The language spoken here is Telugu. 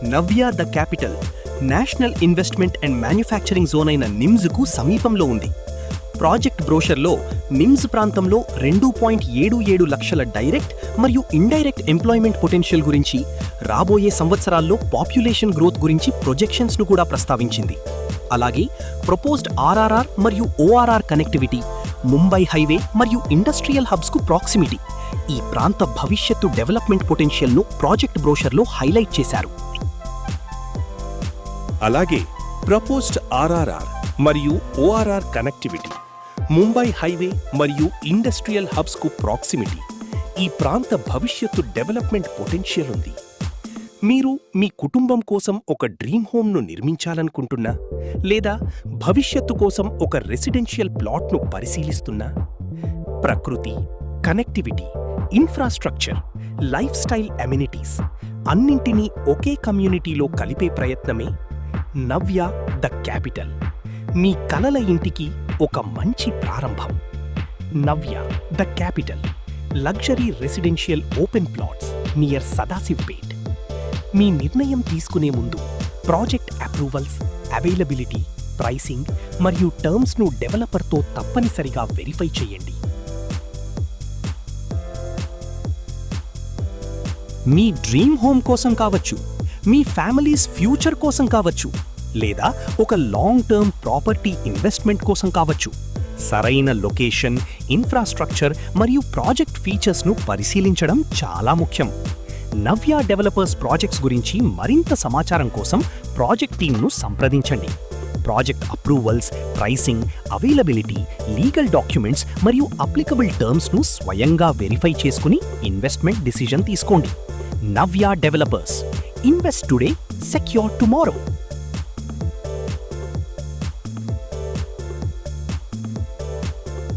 Navya the capital national investment and manufacturing zone అయిన నిమ్స్కు సమీపంలో ఉంది. ప్రాజెక్ట్ బ్రోషర్లో నిమ్స్ ప్రాంతంలో 2.77 లక్షల డైరెక్ట్ మరియు ఇండైరెక్ట్ ఎంప్లాయ్మెంట్ పొటెన్షియల్ గురించి, రాబోయే సంవత్సరాల్లో పాపులేషన్ గ్రోత్ గురించి ప్రొజెక్షన్స్ను కూడా ప్రస్తావించింది. అలాగే ప్రపోజ్డ్ ఆర్ఆర్ఆర్ మరియు ఓఆర్ఆర్ కనెక్టివిటీ, ముంబై హైవే మరియు ఇండస్ట్రియల్ హబ్స్కు ప్రాక్సిమిటీ ఈ ప్రాంత భవిష్యత్తు డెవలప్మెంట్ పొటెన్షియల్ను ప్రాజెక్ట్ బ్రోషర్లో హైలైట్ చేశారు. అలాగే ప్రపోజ్డ్ ఆర్ఆర్ఆర్ మరియు ఓఆర్ఆర్ కనెక్టివిటీ, ముంబై హైవే మరియు ఇండస్ట్రియల్ హబ్స్కు ప్రాక్సిమిటీ ఈ ప్రాంత భవిష్యత్తు డెవలప్మెంట్ పొటెన్షియల్ ఉంది. మీరు మీ కుటుంబం కోసం ఒక డ్రీమ్ హోమ్ను నిర్మించాలనుకుంటున్నా, లేదా భవిష్యత్తు కోసం ఒక రెసిడెన్షియల్ ప్లాట్ను పరిశీలిస్తున్నా, ప్రకృతి, connectivity, infrastructure, life style amenities అన్నింటినీ ఒకే కమ్యూనిటీలో కలిపే ప్రయత్నమే నవ్య ద క్యాపిటల్. మీ కలల ఇంటికి ఒక మంచి ప్రారంభం. Navya the capital luxury residential open plots near Sadashivpet. మీ నిర్ణయం తీసుకునే ముందు ప్రాజెక్ట్ అప్రూవల్స్, అవైలబిలిటీ, ప్రైసింగ్ మరియు టర్మ్స్ను డెవలపర్తో తప్పనిసరిగా వెరిఫై చేయండి. మీ డ్రీమ్ హోమ్ కోసం కావచ్చు, మీ ఫ్యామిలీస్ ఫ్యూచర్ కోసం కావచ్చు, లేదా ఒక లాంగ్ టర్మ్ ప్రాపర్టీ ఇన్వెస్ట్మెంట్ కోసం కావచ్చు, సరైన లొకేషన్, ఇన్ఫ్రాస్ట్రక్చర్ మరియు ప్రాజెక్ట్ ఫీచర్స్ను పరిశీలించడం చాలా ముఖ్యం. నవ్య డెవలపర్స్ ప్రాజెక్ట్స్ గురించి మరింత సమాచారం కోసం ప్రాజెక్ట్ టీమ్ను సంప్రదించండి. Project approvals, pricing, availability, legal documents మరియు అప్లికబుల్ టర్మ్స్ను స్వయంగా వెరిఫై చేసుకుని ఇన్వెస్ట్మెంట్ డిసిజన్ తీసుకోండి. Navya developers, invest today, secure tomorrow.